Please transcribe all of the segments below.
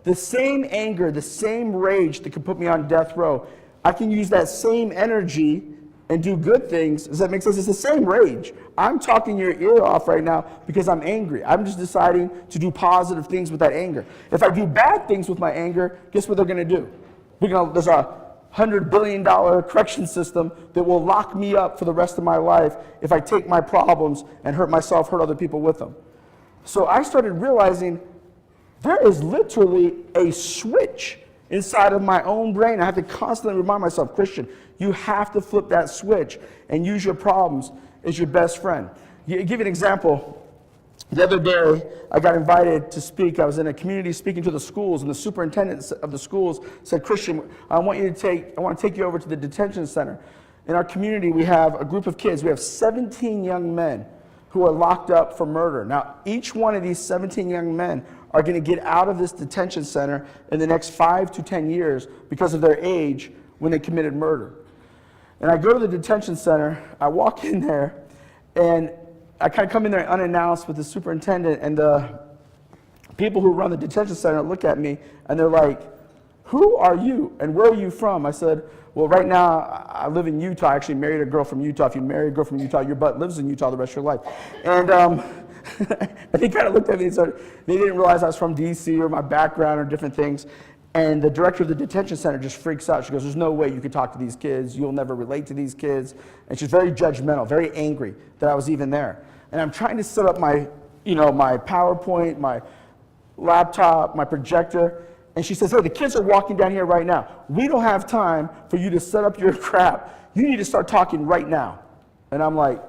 The same anger, the same rage that could put me on death row, I can use that same energy and do good things. Does that make sense? It's the same rage. I'm talking your ear off right now because I'm angry. I'm just deciding to do positive things with that anger. If I do bad things with my anger, guess what they're going to do? There's a $100 billion correction system that will lock me up for the rest of my life if I take my problems and hurt myself, hurt other people with them. So I started realizing there is literally a switch inside of my own brain. I have to constantly remind myself, Christian, you have to flip that switch and use your problems as your best friend. Give you an example. The other day, I got invited to speak. I was in a community speaking to the schools, and the superintendent of the schools said, Christian, I want to take you over to the detention center. In our community, we have a group of kids. We have 17 young men who are locked up for murder. Now, each one of these 17 young men are going to get out of this detention center in the next 5 to 10 years because of their age when they committed murder. And I go to the detention center, I walk in there, and I kind of come in there unannounced with the superintendent, and the people who run the detention center look at me, and they're like, who are you, and where are you from? I said, well, right now, I live in Utah. I actually married a girl from Utah. If you marry a girl from Utah, your butt lives in Utah the rest of your life. And they kind of looked at me and said, they didn't realize I was from D.C. or my background or different things. And the director of the detention center just freaks out. She goes, there's no way you could talk to these kids. You'll never relate to these kids. And she's very judgmental, very angry that I was even there. And I'm trying to set up my PowerPoint, my laptop, my projector. And she says, hey, the kids are walking down here right now. We don't have time for you to set up your crap. You need to start talking right now. And I'm like,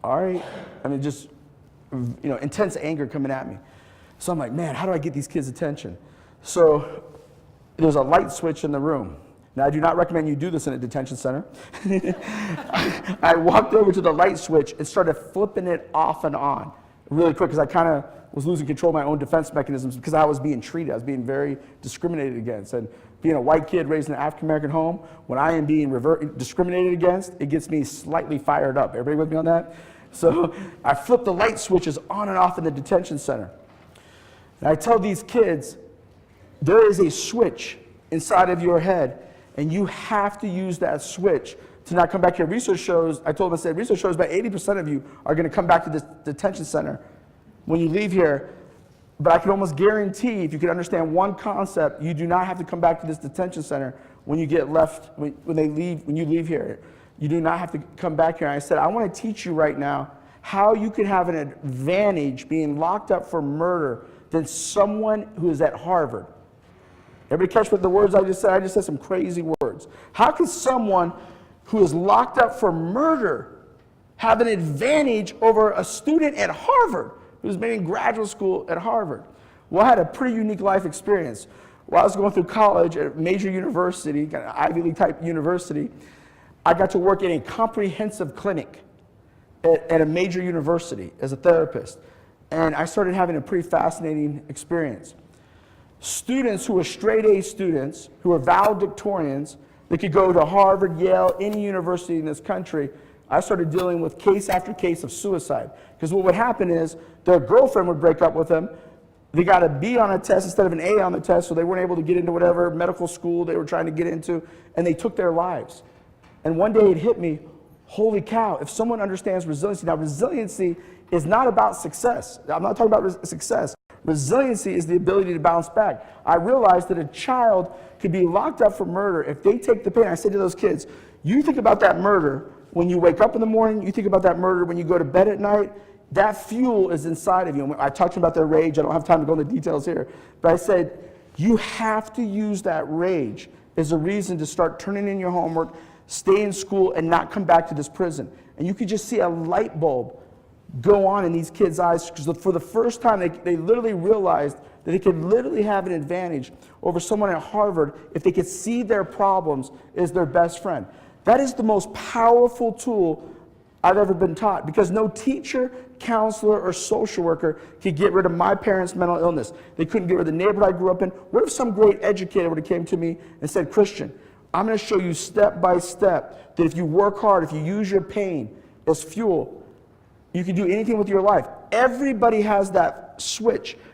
all right. I mean, just, intense anger coming at me. So I'm like, man, how do I get these kids' attention? So there's a light switch in the room. Now, I do not recommend you do this in a detention center. I walked over to the light switch and started flipping it off and on really quick because I kind of was losing control of my own defense mechanisms because I was being treated. I was being very discriminated against. And being a white kid raised in an African-American home, when I am being discriminated against, it gets me slightly fired up. Everybody with me on that? So I flipped the light switches on and off in the detention center. And I tell these kids, there is a switch inside of your head, and you have to use that switch to not come back here. Research shows, research shows about 80% of you are going to come back to this detention center when you leave here. But I can almost guarantee, if you can understand one concept, you do not have to come back to this detention center when you get left, when you leave here. You do not have to come back here. And I said, I want to teach you right now how you can have an advantage being locked up for murder than someone who is at Harvard. Everybody catch what the words I just said? I just said some crazy words. How can someone who is locked up for murder have an advantage over a student at Harvard who's been in graduate school at Harvard? Well, I had a pretty unique life experience. While I was going through college at a major university, kind of Ivy League type university, I got to work in a comprehensive clinic at a major university as a therapist. And I started having a pretty fascinating experience. Students who were straight A students, who were valedictorians, that could go to Harvard, Yale, any university in this country, I started dealing with case after case of suicide. Because what would happen is their girlfriend would break up with them. They got a B on a test instead of an A on the test, so they weren't able to get into whatever medical school they were trying to get into, and they took their lives. And one day it hit me, holy cow, if someone understands resiliency. Now, resiliency is not about success. I'm not talking about success. Resiliency is the ability to bounce back. I realized that a child could be locked up for murder if they take the pain. I said to those kids, you think about that murder when you wake up in the morning, you think about that murder when you go to bed at night, that fuel is inside of you. I talked about their rage. I don't have time to go into details here. But I said, you have to use that rage as a reason to start turning in your homework, stay in school, and not come back to this prison. And you could just see a light bulb go on in these kids' eyes, because for the first time they literally realized that they could literally have an advantage over someone at Harvard if they could see their problems as their best friend. That is the most powerful tool I've ever been taught, because no teacher, counselor, or social worker could get rid of my parents' mental illness. They couldn't get rid of the neighborhood I grew up in. What if some great educator would have came to me and said, Christian, I'm going to show you step by step that if you work hard, if you use your pain as fuel, you can do anything with your life. Everybody has that switch.